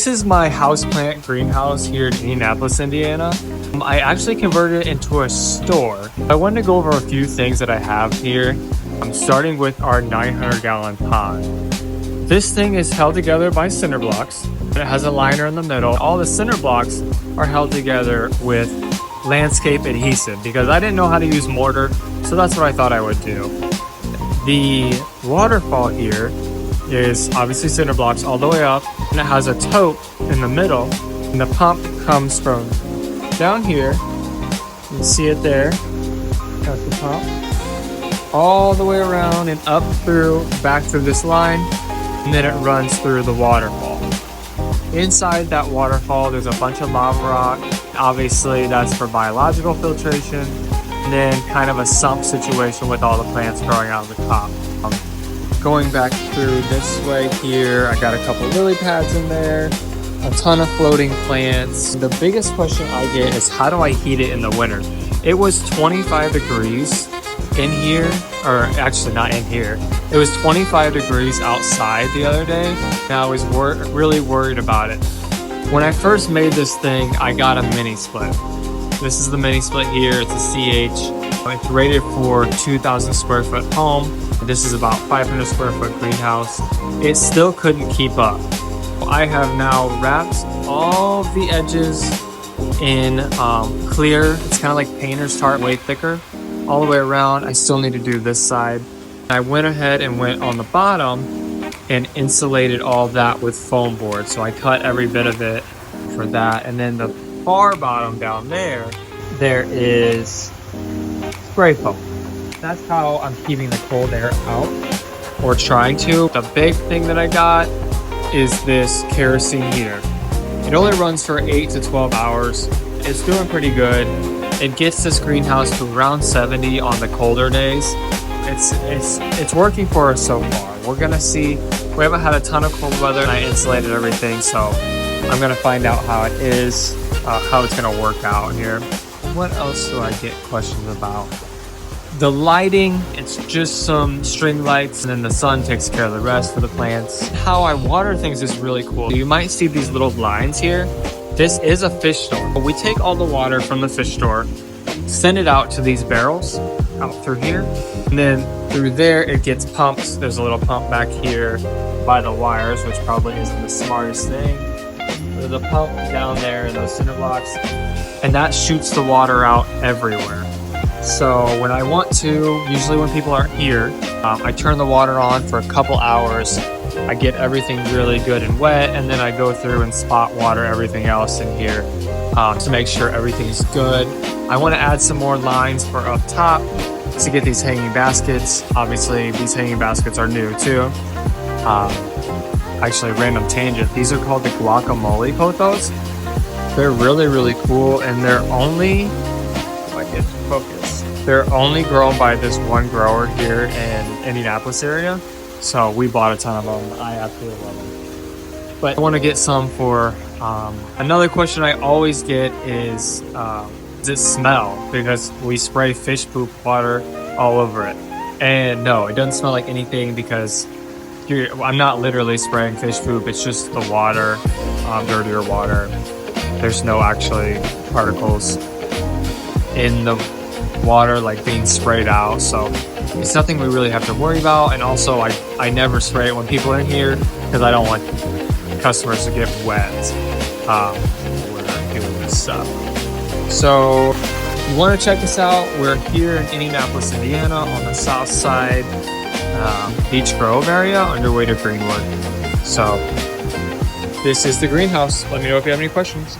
This is my houseplant greenhouse here in Indianapolis, Indiana. I actually converted it into a store. I wanted to go over a few things that I have here. I'm starting with our 900-gallon pond. This thing is held together by cinder blocks. It has a liner in the middle. All the cinder blocks are held together with landscape adhesive because I didn't know how to use mortar, so that's what I thought I would do. The waterfall here is obviously cinder blocks all the way up, and it has a tote in the middle, and the pump comes from down here. You can see it there. That's the pump. All the way around and up through, back through this line, and then it runs through the waterfall. Inside that waterfall, there's a bunch of lava rock. Obviously, that's for biological filtration, and then kind of a sump situation with all the plants growing out of the top. Going back through this way here, I got a couple lily pads in there, a ton of floating plants. The biggest question I get is how do I heat it in the winter? It was 25 degrees in here, or actually not in here. It was 25 degrees outside the other day, and I was really worried about it. When I first made this thing, I got a mini split. This is the mini split here. It's a CH. It's rated for 2,000 square foot home. This is about 500 square foot greenhouse. It still couldn't keep up. I have now wrapped all the edges in clear. It's kind of like painter's tarp, way thicker, all the way around. I still need to do this side. I went ahead and went on the bottom and insulated all that with foam board. So I cut every bit of it for that. And then the far bottom down there is spray foam. That's how I'm keeping the cold air out, or trying to. The big thing that I got is this kerosene heater. It only runs for 8 to 12 hours. It's doing pretty good. It gets this greenhouse to around 70 on the colder days. It's working for us so far. We're gonna see. We haven't had a ton of cold weather, and I insulated everything, so I'm gonna find out how it is, how it's gonna work out here. What else do I get questions about? The lighting, it's just some string lights, and then the sun takes care of the rest for the plants. How I water things is really cool. You might see these little lines here. This is a fish store. We take all the water from the fish store, send it out to these barrels out through here, and then through there it gets pumped. There's a little pump back here by the wires, which probably isn't the smartest thing. There's a pump down there in those cinder blocks, and that shoots the water out everywhere. So when I want to, usually when people aren't here, I turn the water on for a couple hours. I get everything really good and wet, and then I go through and spot water everything else in here to make sure everything's good. I want to add some more lines for up top to get these hanging baskets. Obviously, these hanging baskets are new too. Actually, random tangent. These are called the guacamole pothos. They're really, really cool, and they're only, if I get focus. They're only grown by this one grower here in Indianapolis area. So we bought a ton of them. I absolutely love them. But I want to get some for, another question I always get is, does it smell? Because we spray fish poop water all over it. And no, it doesn't smell like anything because I'm not literally spraying fish poop. It's just the water, dirtier water. There's no actually particles in the water like being sprayed out, so it's nothing we really have to worry about. And also I never spray it when people are in here because I don't want customers to get wet when we're doing this stuff. So if you want to check us out, we're here in Indianapolis, Indiana on the south side, Beach Grove area on your way to Greenwood. So this is the greenhouse. Let me know if you have any questions.